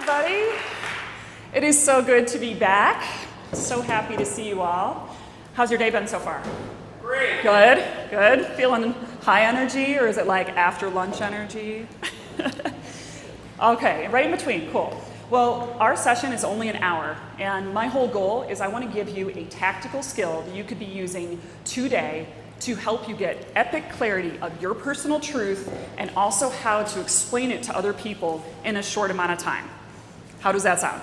everybody. It is so good to be back. So happy to see you all. How's your day been so far? Great. Good. Feeling high energy, or is it like after lunch energy? Okay, right in between, cool. Well, our session is only an hour, and my whole goal is I want to give you a tactical skill that you could be using today to help you get epic clarity of your personal truth and also how to explain it to other people in a short amount of time. How does that sound?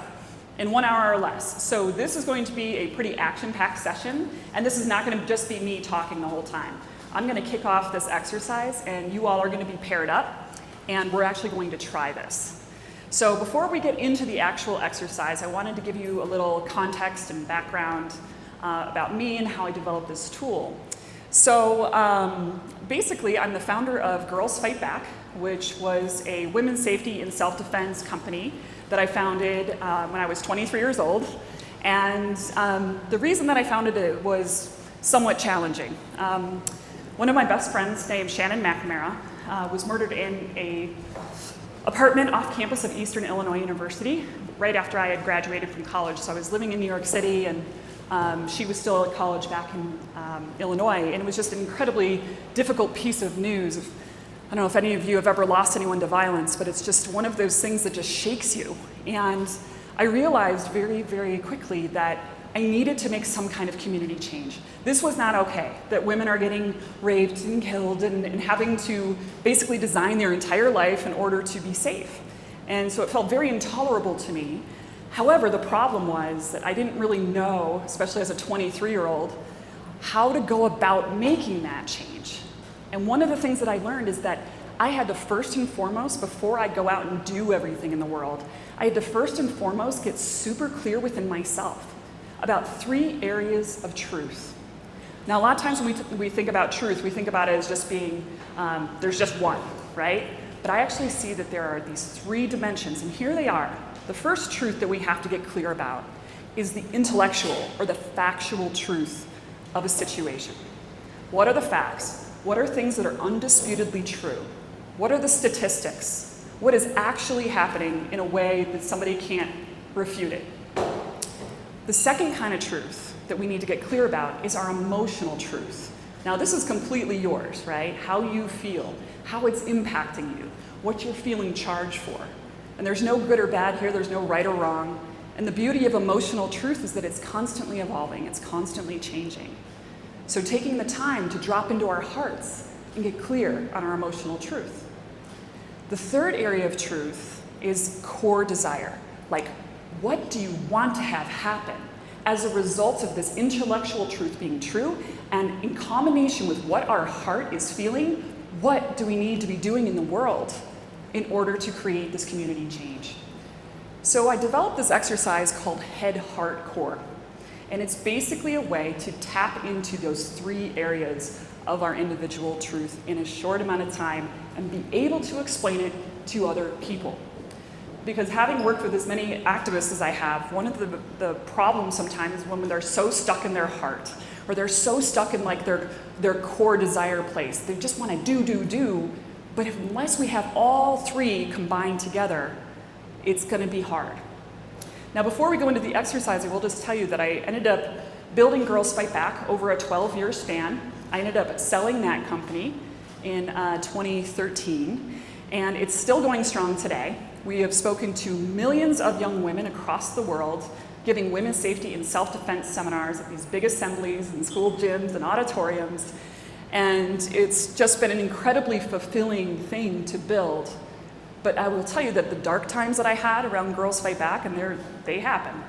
In 1 hour or less. So this is going to be a pretty action-packed session, and this is not going to just be me talking the whole time. I'm going to kick off this exercise, and you all are going to be paired up, and we're actually going to try this. So before we get into the actual exercise, I wanted to give you a little context and background about me and how I developed this tool. So basically, I'm the founder of Girls Fight Back, which was a women's safety and self-defense company that I founded when I was 23 years old. And the reason that I founded it was somewhat challenging. One of my best friends named Shannon McNamara was murdered in an apartment off campus of Eastern Illinois University right after I had graduated from college. So I was living in New York City, and she was still at college back in Illinois, and it was just an incredibly difficult piece of news. I don't know if any of you have ever lost anyone to violence, but it's just one of those things that just shakes you. And I realized very, very quickly that I needed to make some kind of community change. This was not okay, that women are getting raped and killed and having to basically design their entire life in order to be safe. And so it felt very intolerable to me. However, the problem was that I didn't really know, especially as a 23-year-old, how to go about making that change. And one of the things that I learned is that I had to first and foremost, before I go out and do everything in the world, I had to first and foremost get super clear within myself about 3 areas of truth. Now, a lot of times when we think about truth, we think about it as just being, there's just one, right? But I actually see that there are these 3 dimensions, and here they are. The first truth that we have to get clear about is the intellectual or the factual truth of a situation. What are the facts? What are things that are undisputedly true? What are the statistics? What is actually happening in a way that somebody can't refute it? The second kind of truth that we need to get clear about is our emotional truth. Now, this is completely yours, right? How you feel, how it's impacting you, what you're feeling charged for. And there's no good or bad here, there's no right or wrong. And the beauty of emotional truth is that it's constantly evolving, it's constantly changing. So taking the time to drop into our hearts and get clear on our emotional truth. The third area of truth is core desire. Like, what do you want to have happen as a result of this intellectual truth being true, and in combination with what our heart is feeling, what do we need to be doing in the world in order to create this community change? So I developed this exercise called Head.Heart.Core. And it's basically a way to tap into those 3 areas of our individual truth in a short amount of time and be able to explain it to other people. Because having worked with as many activists as I have, one of the problems sometimes is when they're so stuck in their heart, or they're so stuck in like their core desire place. They just want to do, but unless we have all 3 combined together, it's going to be hard. Now, before we go into the exercise, I will just tell you that I ended up building Girls Fight Back over a 12-year span. I ended up selling that company in 2013, and it's still going strong today. We have spoken to millions of young women across the world, giving women's safety and self-defense seminars at these big assemblies and school gyms and auditoriums. And it's just been an incredibly fulfilling thing to build. But I will tell you that the dark times that I had around Girls Fight Back, and they happen,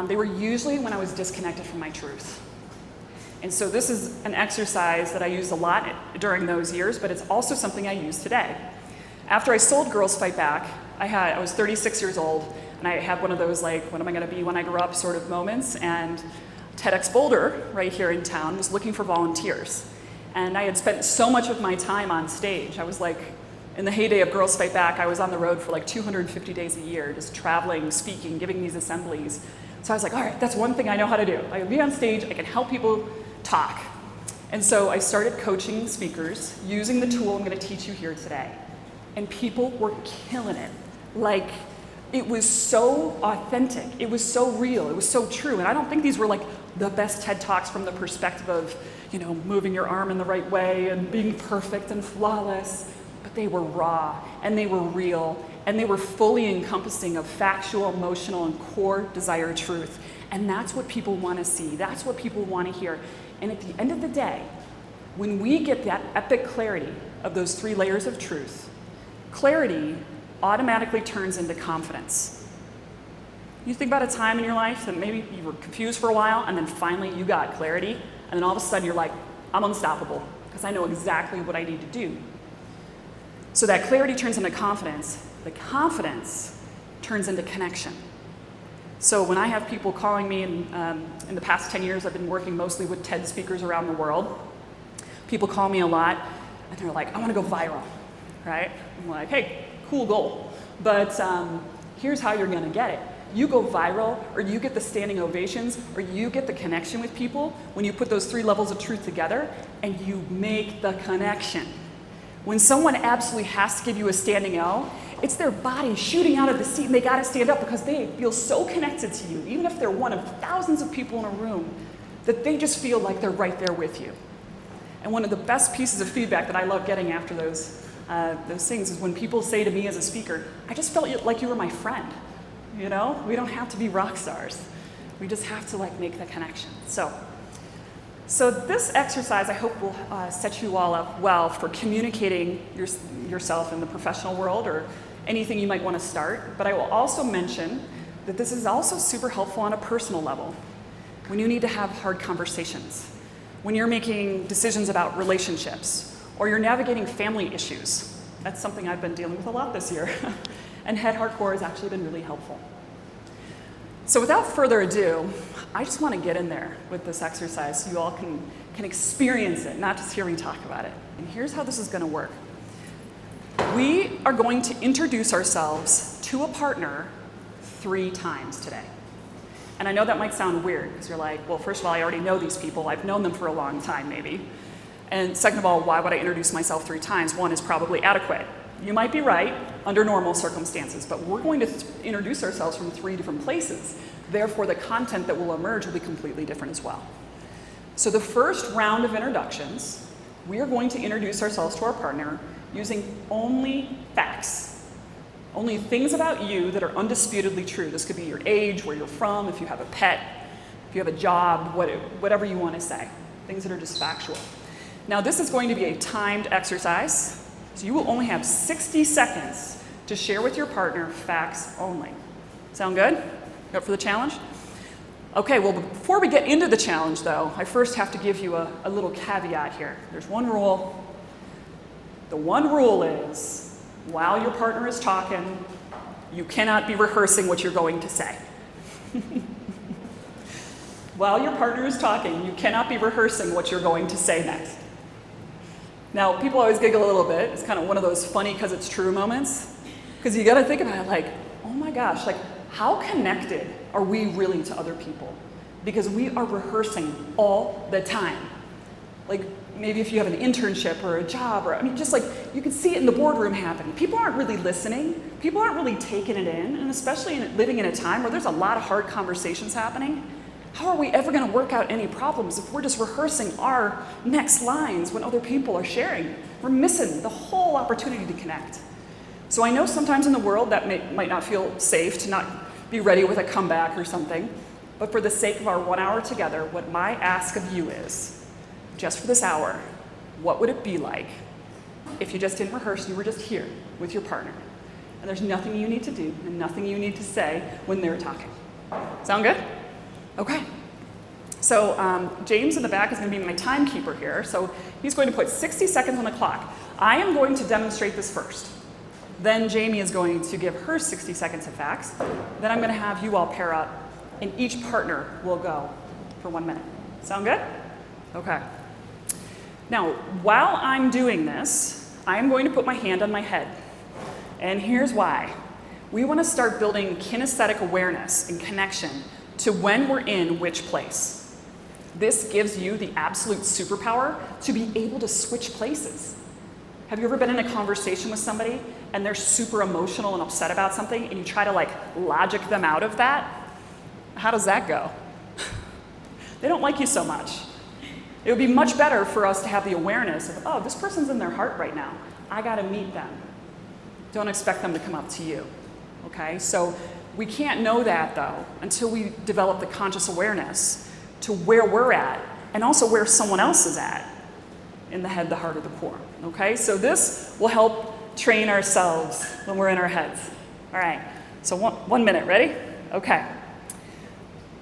they were usually when I was disconnected from my truth. And so this is an exercise that I used a lot during those years, but it's also something I use today. After I sold Girls Fight Back, I was 36 years old, and I had one of those, like, what am I going to be when I grow up sort of moments, and TEDx Boulder, right here in town, was looking for volunteers. And I had spent so much of my time on stage. I was like, in the heyday of Girls Fight Back, I was on the road for like 250 days a year, just traveling, speaking, giving these assemblies. So I was like, all right, that's one thing I know how to do. I can be on stage, I can help people talk. And so I started coaching speakers using the tool I'm going to teach you here today. And people were killing it. Like, It was so authentic. It was so real. It was so true. And I don't think these were like the best TED Talks from the perspective of, moving your arm in the right way and being perfect and flawless. But they were raw, and they were real, and they were fully encompassing of factual, emotional, and core desire truth. And that's what people want to see. That's what people want to hear. And at the end of the day, when we get that epic clarity of those 3 layers of truth, clarity automatically turns into confidence. You think about a time in your life that maybe you were confused for a while, and then finally you got clarity, and then all of a sudden you're like, I'm unstoppable, because I know exactly what I need to do. So that clarity turns into confidence. The confidence turns into connection. So when I have people calling me, in the past 10 years, I've been working mostly with TED speakers around the world. People call me a lot, and they're like, I want to go viral, right? I'm like, hey, cool goal. But here's how you're going to get it. You go viral, or you get the standing ovations, or you get the connection with people when you put those 3 levels of truth together, and you make the connection. When someone absolutely has to give you a standing O, it's their body shooting out of the seat, and they got to stand up because they feel so connected to you, even if they're one of thousands of people in a room, that they just feel like they're right there with you. And one of the best pieces of feedback that I love getting after those things is when people say to me as a speaker, I just felt like you were my friend. We don't have to be rock stars. We just have to make the connection. So this exercise, I hope, will set you all up well for communicating yourself in the professional world or anything you might want to start. But I will also mention that this is also super helpful on a personal level when you need to have hard conversations, when you're making decisions about relationships, or you're navigating family issues. That's something I've been dealing with a lot this year. And Head.Heart.Core has actually been really helpful. So without further ado, I just want to get in there with this exercise so you all can experience it, not just hear me talk about it. And here's how this is going to work. We are going to introduce ourselves to a partner 3 times today. And I know that might sound weird, because you're like, well, first of all, I already know these people. I've known them for a long time, maybe. And second of all, why would I introduce myself 3 times? 1 is probably adequate. You might be right under normal circumstances, but we're going to introduce ourselves from 3 different places. Therefore, the content that will emerge will be completely different as well. So the first round of introductions, we are going to introduce ourselves to our partner using only facts. Only things about you that are undisputedly true. This could be your age, where you're from, if you have a pet, if you have a job, whatever you want to say. Things that are just factual. Now, this is going to be a timed exercise. So you will only have 60 seconds to share with your partner facts only. Sound good? You up for the challenge? Okay, well, before we get into the challenge, though, I first have to give you a little caveat here. There's one rule. The one rule is, while your partner is talking, you cannot be rehearsing what you're going to say. While your partner is talking, you cannot be rehearsing what you're going to say next. Now, people always giggle a little bit. It's kind of one of those funny because it's true moments. Because you got to think about it like, oh my gosh, how connected are we really to other people? Because we are rehearsing all the time. Maybe if you have an internship or a job, or you can see it in the boardroom happening. People aren't really listening. People aren't really taking it in. And especially living in a time where there's a lot of hard conversations happening. How are we ever going to work out any problems if we're just rehearsing our next lines when other people are sharing? We're missing the whole opportunity to connect. So I know sometimes in the world that might not feel safe to not be ready with a comeback or something, but for the sake of our 1 hour together, what my ask of you is, just for this hour, what would it be like if you just didn't rehearse, you were just here with your partner, and there's nothing you need to do and nothing you need to say when they're talking? Sound good? Okay. So James in the back is going to be my timekeeper here. So he's going to put 60 seconds on the clock. I am going to demonstrate this first. Then Jamie is going to give her 60 seconds of facts. Then I'm going to have you all pair up, and each partner will go for 1 minute. Sound good? Okay. Now, while I'm doing this, I'm going to put my hand on my head. And here's why. We want to start building kinesthetic awareness and connection to when we're in which place. This gives you the absolute superpower to be able to switch places. Have you ever been in a conversation with somebody and they're super emotional and upset about something, and you try to like logic them out of that, how does that go? They don't like you so much. It would be much better for us to have the awareness of, oh, this person's in their heart right now. I gotta meet them. Don't expect them to come up to you, okay? So we can't know that though until we develop the conscious awareness to where we're at and also where someone else is at in the head, the heart, or the core, okay? So this will help train ourselves when we're in our heads. All right, so one minute, ready? Okay.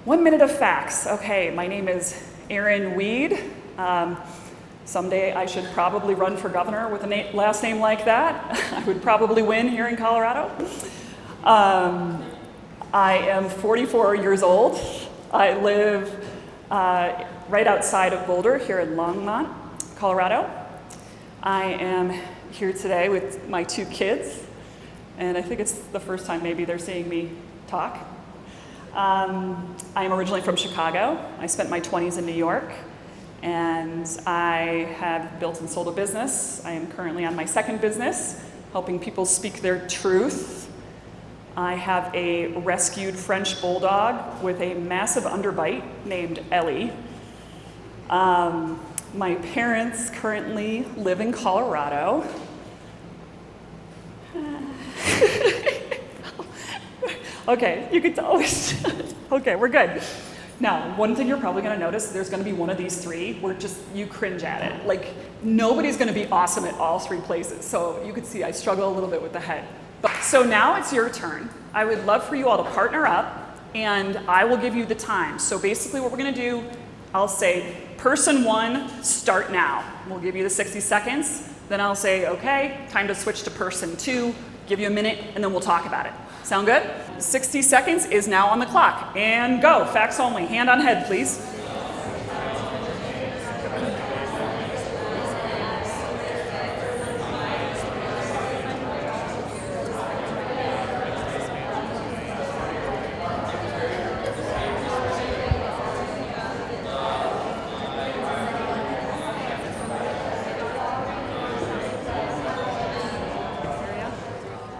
1 minute of facts. Okay, my name is Erin Weed. Someday I should probably run for governor with a last name like that. I would probably win here in Colorado. I am 44 years old. I live right outside of Boulder here in Longmont, Colorado. I am here today with my 2 kids, and I think it's the first time maybe they're seeing me talk. I am originally from Chicago. I spent my 20s in New York, and I have built and sold a business. I am currently on my 2nd business, helping people speak their truth. I have a rescued French bulldog with a massive underbite named Ellie. My parents currently live in Colorado. Okay, you could always, okay, we're good. Now, one thing you're probably gonna notice, there's gonna be one of these 3 where just you cringe at it. Like, nobody's gonna be awesome at all 3 places. So you could see I struggle a little bit with the head. So now it's your turn. I would love for you all to partner up, and I will give you the time. So basically what we're gonna do, I'll say, person 1, start now. We'll give you the 60 seconds. Then I'll say, okay, time to switch to person 2, give you a minute, and then we'll talk about it. Sound good? 60 seconds is now on the clock. And go, facts only. Hand on head, please.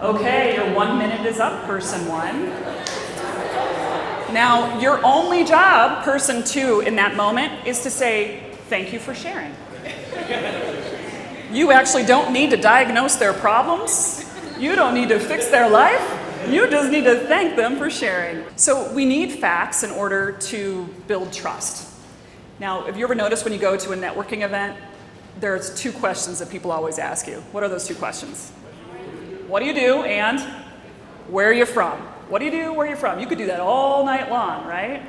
Okay, your 1 minute is up, person 1. Now, your only job, person 2, in that moment is to say, thank you for sharing. You actually don't need to diagnose their problems. You don't need to fix their life. You just need to thank them for sharing. So we need facts in order to build trust. Now, have you ever noticed when you go to a networking event, there's 2 questions that people always ask you. What are those 2 questions? What do you do, and where are you from? What do you do, where are you from? You could do that all night long, right?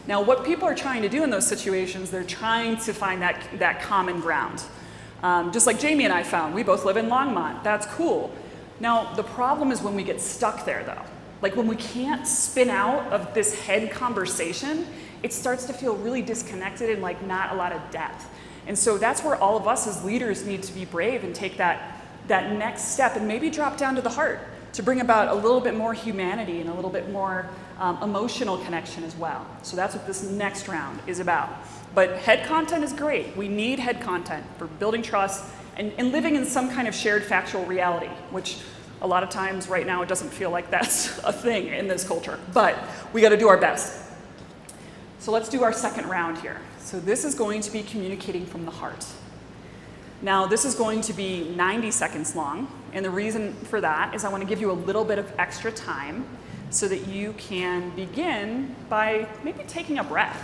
Now, what people are trying to do in those situations, they're trying to find that common ground. Just like Jamie and I found, we both live in Longmont. That's cool. Now, the problem is when we get stuck there, though. Like when we can't spin out of this head conversation, it starts to feel really disconnected and like not a lot of depth. And so that's where all of us as leaders need to be brave and take that next step and maybe drop down to the heart to bring about a little bit more humanity and a little bit more emotional connection as well. So that's what this next round is about. But head content is great. We need head content for building trust and living in some kind of shared factual reality, which a lot of times right now it doesn't feel like that's a thing in this culture, but we gotta do our best. So let's do our second round here. So this is going to be communicating from the heart. Now, this is going to be 90 seconds long, and the reason for that is I want to give you a little bit of extra time so that you can begin by maybe taking a breath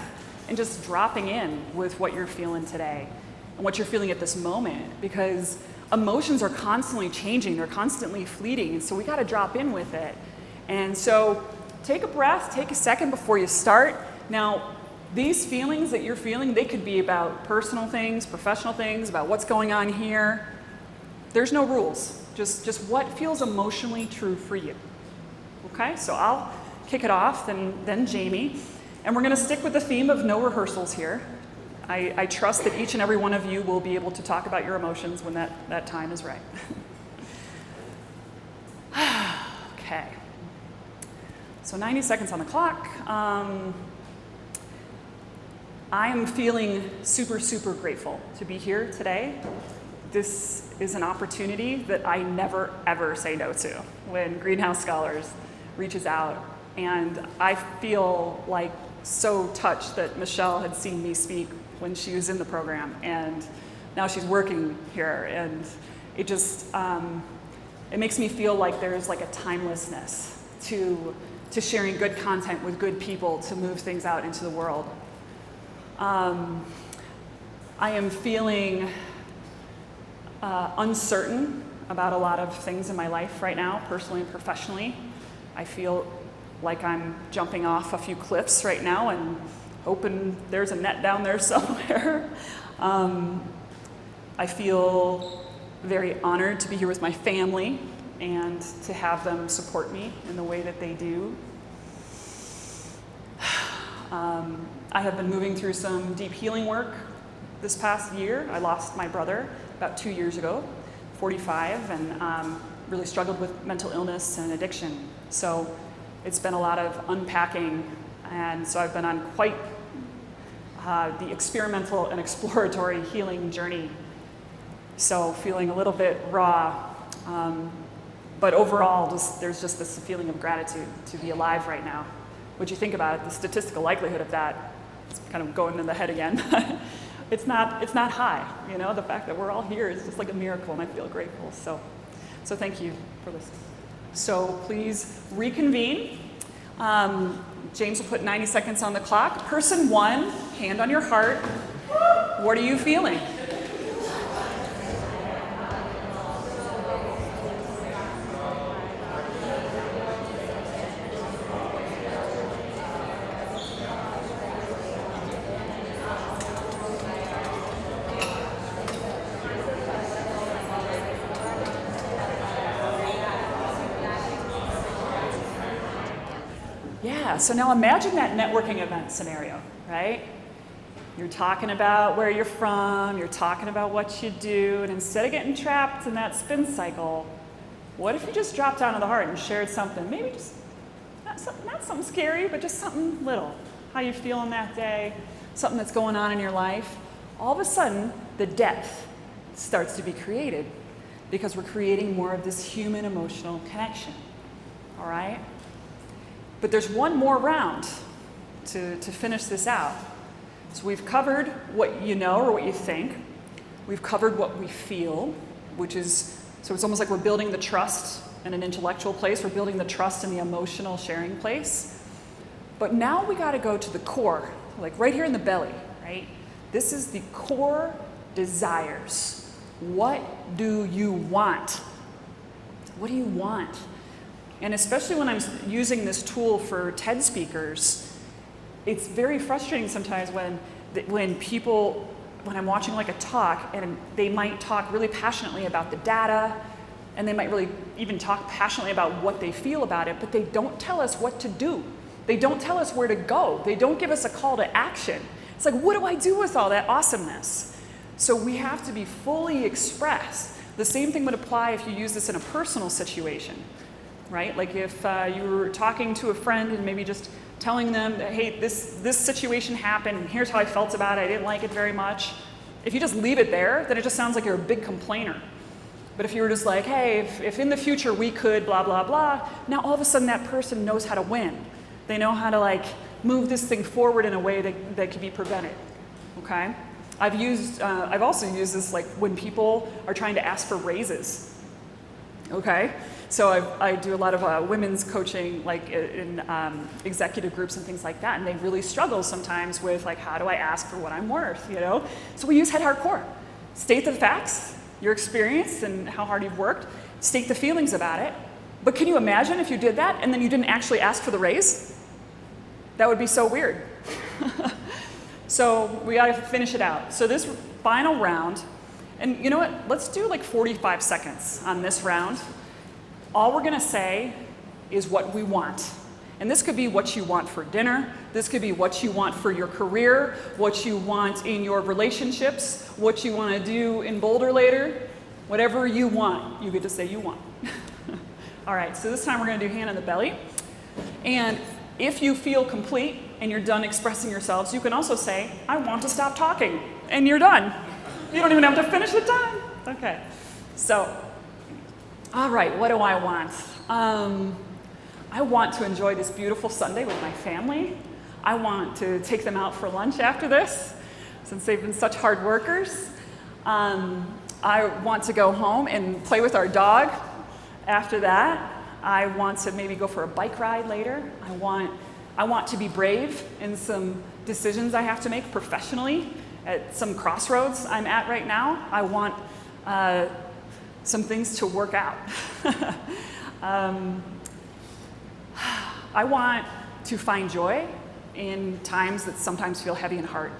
and just dropping in with what you're feeling today and what you're feeling at this moment, because emotions are constantly changing, they're constantly fleeting, and so we got to drop in with it. And so take a breath, take a second before you start. Now, these feelings that you're feeling, they could be about personal things, professional things, about what's going on here. There's no rules, just what feels emotionally true for you. Okay, so I'll kick it off, then Jamie. And we're gonna stick with the theme of no rehearsals here. I trust that each and every one of you will be able to talk about your emotions when that time is right. Okay, so 90 seconds on the clock. I am feeling super, super grateful to be here today this is an opportunity that I never, ever say no to when Greenhouse Scholars reaches out. And I feel like so touched that Michelle had seen me speak when she was in the program, and now she's working here. And it just, it makes me feel like there's like a timelessness to sharing good content with good people to move things out into the world. I am feeling uncertain about a lot of things in my life right now, personally and professionally. I feel like I'm jumping off a few cliffs right now and hoping there's a net down there somewhere. I feel very honored to be here with my family and to have them support me in the way that they do. I have been moving through some deep healing work this past year. I lost my brother about 2 years ago, 45, and really struggled with mental illness and addiction. So it's been a lot of unpacking, and so I've been on quite the experimental and exploratory healing journey. So feeling a little bit raw, but overall there's just this feeling of gratitude to be alive right now. What you think about it, the statistical likelihood of that, it's kind of going in the head again. It's not high, you know. The fact that we're all here is just like a miracle, and I feel grateful. So thank you for listening. So please reconvene. James will put 90 seconds on the clock. Person 1, hand on your heart. What are you feeling? Yeah, so now imagine that networking event scenario, right? You're talking about where you're from, you're talking about what you do, and instead of getting trapped in that spin cycle, what if you just dropped down to the heart and shared something? Maybe just, not something scary, but just something little. How you feeling that day, something that's going on in your life. All of a sudden, the depth starts to be created because we're creating more of this human emotional connection, all right? But there's one more round to finish this out. So we've covered what you know or what you think. We've covered what we feel, which is, so it's almost like we're building the trust in an intellectual place. We're building the trust in the emotional sharing place. But now we got to go to the core, like right here in the belly, right? This is the core desires. What do you want? What do you want? And especially when I'm using this tool for TED speakers, it's very frustrating sometimes when I'm watching like a talk and they might talk really passionately about the data, and they might really even talk passionately about what they feel about it, but they don't tell us what to do. They don't tell us where to go. They don't give us a call to action. It's like, what do I do with all that awesomeness? So we have to be fully expressed. The same thing would apply if you use this in a personal situation. Right? Like if you were talking to a friend and maybe just telling them that, hey, this situation happened and here's how I felt about it, I didn't like it very much. If you just leave it there, then it just sounds like you're a big complainer. But if you were just like, hey, if in the future we could blah, blah, blah, now all of a sudden that person knows how to win. They know how to like move this thing forward in a way that can be prevented, okay? I've also used this like when people are trying to ask for raises, okay? So I do a lot of women's coaching, like in executive groups and things like that, and they really struggle sometimes with like, how do I ask for what I'm worth, you know? So we use Head.Heart.Core. State the facts, your experience and how hard you've worked, state the feelings about it. But can you imagine if you did that and then you didn't actually ask for the raise? That would be so weird. So we gotta finish it out. So this final round, and you know what, let's do like 45 seconds on this round. All we're gonna say is what we want. And this could be what you want for dinner. This could be what you want for your career, what you want in your relationships, what you wanna do in Boulder later. Whatever you want, you get to say you want. All right, so this time we're gonna do hand on the belly. And if you feel complete and you're done expressing yourselves, you can also say, I want to stop talking, and you're done. You don't even have to finish the time. Okay. So, all right, what do I want? I want to enjoy this beautiful Sunday with my family. I want to take them out for lunch after this, since they've been such hard workers. I want to go home and play with our dog after that. I want to maybe go for a bike ride later. I want to be brave in some decisions I have to make professionally at some crossroads I'm at right now. I want some things to work out. I want to find joy in times that sometimes feel heavy in heart.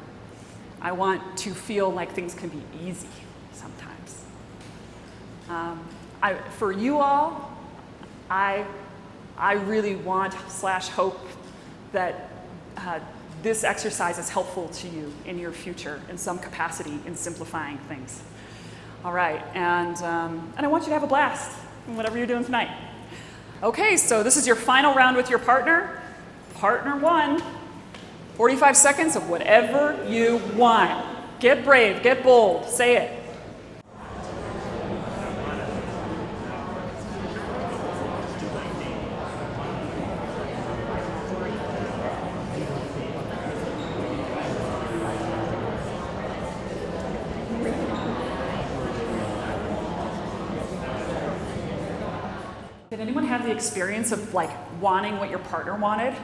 I want to feel like things can be easy sometimes. For you all, I really want / hope that this exercise is helpful to you in your future in some capacity in simplifying things. All right, and I want you to have a blast in whatever you're doing tonight. Okay, so this is your final round with your partner. Partner 1, 45 seconds of whatever you want. Get brave, get bold, say it. Did anyone have the experience of like wanting what your partner wanted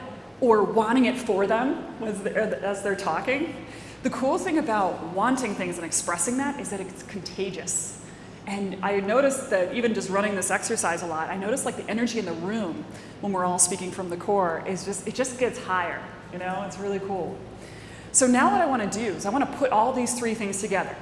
or wanting it for them as they're talking? The cool thing about wanting things and expressing that is that it's contagious. And I noticed that even just running this exercise a lot, I noticed like the energy in the room when we're all speaking from the core it just gets higher, you know, it's really cool. So now what I want to do is I want to put all these 3 things together.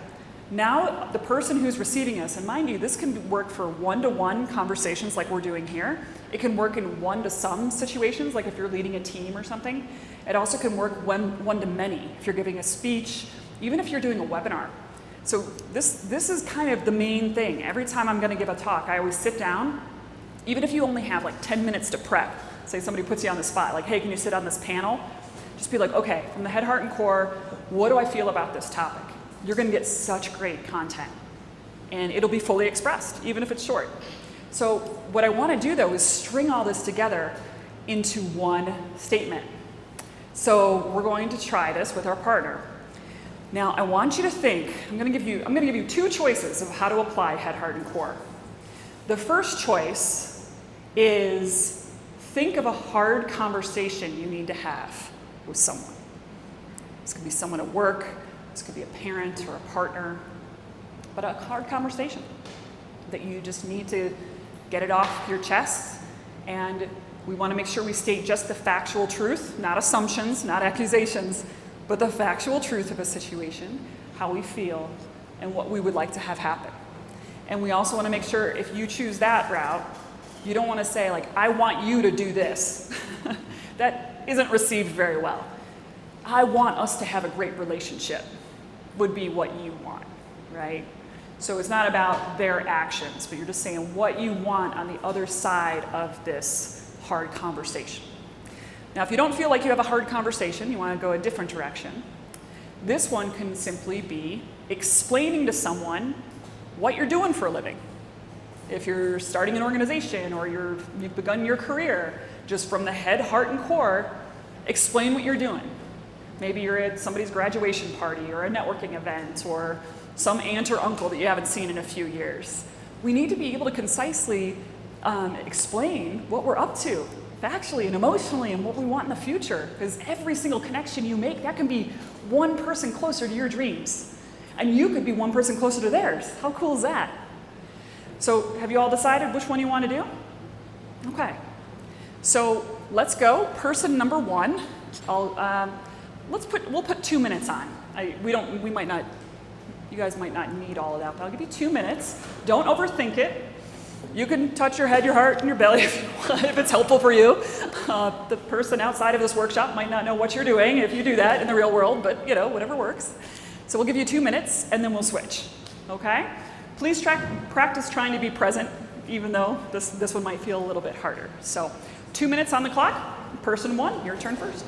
Now, the person who's receiving us, and mind you, this can work for one-to-one conversations like we're doing here. It can work in one-to-some situations, like if you're leading a team or something. It also can work one-to-many, if you're giving a speech, even if you're doing a webinar. So this is kind of the main thing. Every time I'm going to give a talk, I always sit down, even if you only have like 10 minutes to prep. Say somebody puts you on the spot, like, hey, can you sit on this panel? Just be like, okay, from the Head, Heart, and Core, what do I feel about this topic? You're going to get such great content, and it'll be fully expressed, even if it's short. So what I want to do, though, is string all this together into one statement. So we're going to try this with our partner. Now, I want you to think, I'm going to give you 2 choices of how to apply Head, Heart, and Core. The first choice is think of a hard conversation you need to have with someone. This could be someone at work. This could be a parent or a partner, but a hard conversation that you just need to get it off your chest. And we want to make sure we state just the factual truth, not assumptions, not accusations, but the factual truth of a situation, how we feel, and what we would like to have happen. And we also want to make sure if you choose that route, you don't want to say like, I want you to do this. That isn't received very well. I want us to have a great relationship would be what you want, right? So it's not about their actions, but you're just saying what you want on the other side of this hard conversation. Now, if you don't feel like you have a hard conversation, you want to go a different direction, this one can simply be explaining to someone what you're doing for a living. If you're starting an organization or you've begun your career, just from the Head, Heart, and Core, explain what you're doing. Maybe you're at somebody's graduation party or a networking event or some aunt or uncle that you haven't seen in a few years. We need to be able to concisely explain what we're up to, factually and emotionally, and what we want in the future. Because every single connection you make, that can be one person closer to your dreams. And you could be one person closer to theirs. How cool is that? So have you all decided which one you want to do? Okay. So let's go. Person number 1. We'll put 2 minutes on. You guys might not need all of that, but I'll give you 2 minutes. Don't overthink it. You can touch your head, your heart, and your belly if you want, if it's helpful for you. The person outside of this workshop might not know what you're doing if you do that in the real world, but whatever works. So we'll give you 2 minutes, and then we'll switch. Okay? Please practice trying to be present, even though this one might feel a little bit harder. So 2 minutes on the clock. Person 1, your turn first.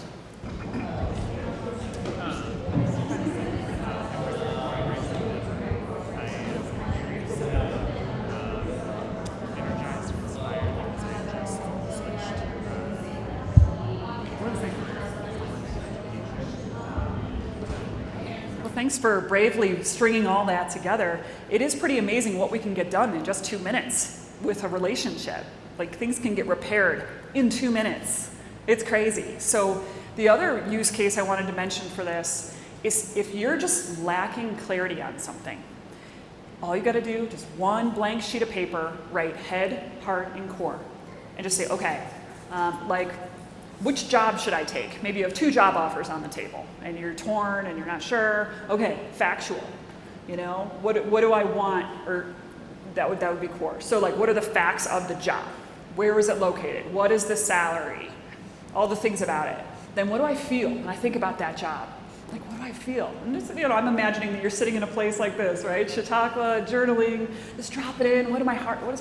Thanks for bravely stringing all that together. It is pretty amazing what we can get done in just 2 minutes with a relationship. Like, things can get repaired in 2 minutes. It's crazy. So the other use case I wanted to mention for this is if you're just lacking clarity on something, all you got to do, just one blank sheet of paper, write head, heart, and core, and just say, okay, like, which job should I take? Maybe you have 2 job offers on the table, and you're torn, and you're not sure. Okay, factual. You know, what do I want? Or that would be core. So, like, what are the facts of the job? Where is it located? What is the salary? All the things about it. Then what do I feel when I think about that job? Like, what do I feel? And just, you know, I'm imagining that you're sitting in a place like this, right? Chautauqua, journaling, just drop it in. What does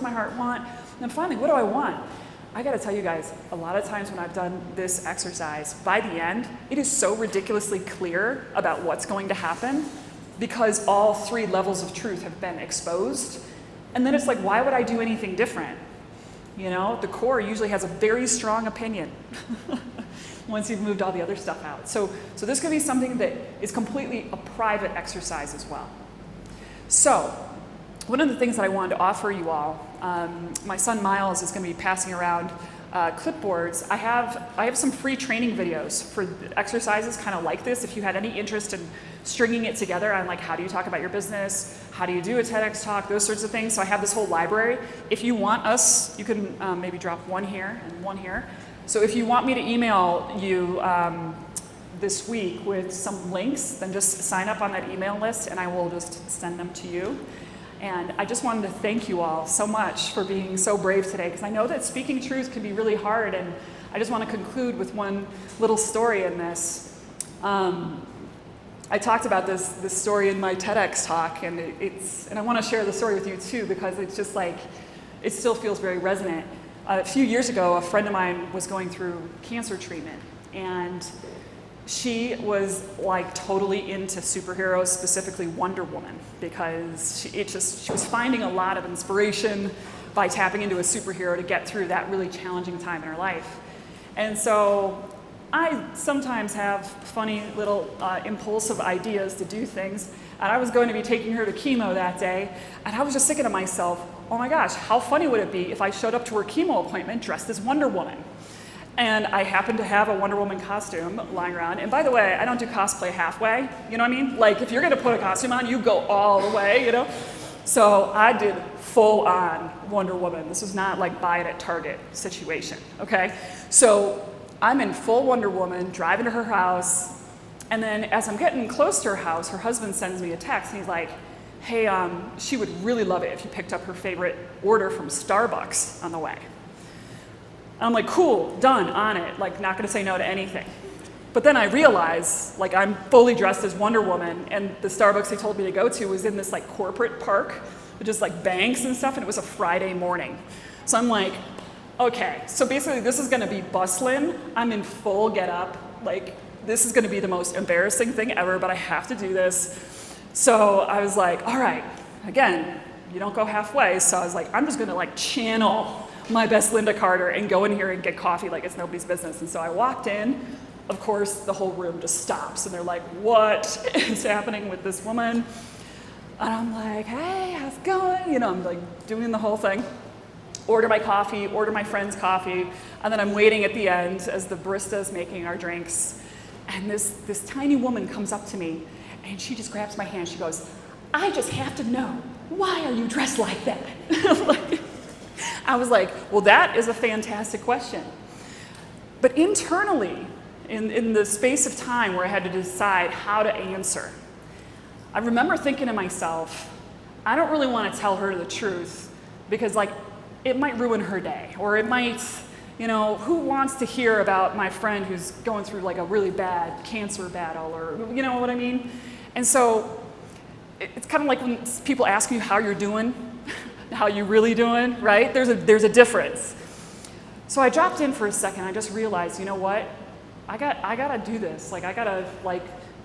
my heart want? And then finally, what do I want? I gotta tell you guys, a lot of times when I've done this exercise, by the end, it is so ridiculously clear about what's going to happen because all 3 levels of truth have been exposed. And then it's like, why would I do anything different? You know, the core usually has a very strong opinion once you've moved all the other stuff out. So this could be something that is completely a private exercise as well. So one of the things that I wanted to offer you all, my son Miles is going to be passing around clipboards. I have some free training videos for exercises kind of like this. If you had any interest in stringing it together on, like, how do you talk about your business, how do you do a TEDx talk, those sorts of things. So I have this whole library. If you want us, you can maybe drop one here and one here. So if you want me to email you this week with some links, then just sign up on that email list and I will just send them to you. And I just wanted to thank you all so much for being so brave today, because I know that speaking truth can be really hard, and I just want to conclude with one little story in this. I talked about this story in my TEDx talk, and I want to share the story with you too, because it's just like, it still feels very resonant. A few years ago, a friend of mine was going through cancer treatment, and she was like totally into superheroes, specifically Wonder Woman, because she was finding a lot of inspiration by tapping into a superhero to get through that really challenging time in her life. And so I sometimes have funny little impulsive ideas to do things, and I was going to be taking her to chemo that day, and I was just thinking to myself, oh my gosh, how funny would it be if I showed up to her chemo appointment dressed as Wonder Woman? And I happened to have a Wonder Woman costume lying around. And by the way, I don't do cosplay halfway, you know what I mean? Like, if you're gonna put a costume on, you go all the way, you know? So I did full on Wonder Woman. This was not like buy it at Target situation, okay? So I'm in full Wonder Woman, driving to her house, and then as I'm getting close to her house, her husband sends me a text, and he's like, hey, she would really love it if you picked up her favorite order from Starbucks on the way. I'm like, cool, done, on it, like, not gonna say no to anything. But then I realize, like, I'm fully dressed as Wonder Woman, and the Starbucks they told me to go to was in this like corporate park with just like banks and stuff, and it was a Friday morning. So I'm like, okay, so basically this is gonna be bustling. I'm in full get up, like, this is gonna be the most embarrassing thing ever, but I have to do this. So I was like, all right, again, you don't go halfway, so I was like, I'm just gonna like channel my best Linda Carter and go in here and get coffee like it's nobody's business. And so I walked in. Of course, the whole room just stops, and they're like, what is happening with this woman? And I'm like, hey, how's it going? You know, I'm like doing the whole thing. Order my coffee, order my friend's coffee, and then I'm waiting at the end as the barista is making our drinks. And this tiny woman comes up to me, and she just grabs my hand. She goes, I just have to know, why are you dressed like that? I was like, well, that is a fantastic question. But internally, in the space of time where I had to decide how to answer, I remember thinking to myself, I don't really want to tell her the truth because, like, it might ruin her day, or it might, you know, who wants to hear about my friend who's going through like a really bad cancer battle, or, you know what I mean? And so it's kind of like when people ask you how you're doing, how you really doing, right? There's a difference. So I dropped in for a second. I just realized, you know what? I gotta do this. Like, I gotta like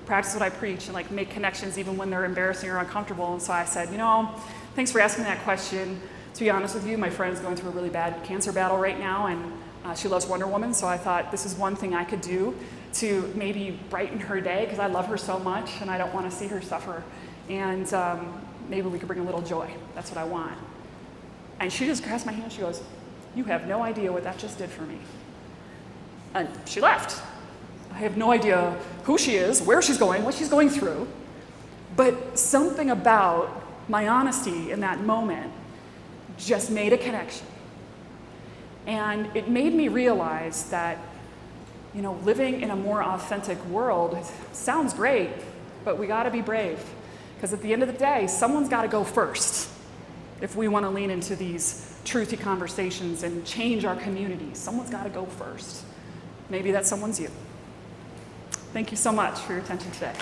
practice what I preach and like make connections even when they're embarrassing or uncomfortable. And so I said, you know, thanks for asking that question. To be honest with you, my friend's going through a really bad cancer battle right now, and She loves Wonder Woman, so I thought this is one thing I could do to maybe brighten her day, because I love her so much and I don't want to see her suffer. And maybe we could bring a little joy. That's what I want. And she just grabs my hand. She goes, "You have no idea what that just did for me." And she left. I have no idea who she is, where she's going, what she's going through. But something about my honesty in that moment just made a connection. And it made me realize that, living in a more authentic world sounds great, but we got to be brave. Because at the end of the day, someone's got to go first if we want to lean into these truthy conversations and change our communities. Someone's got to go first. Maybe that someone's you. Thank you so much for your attention today.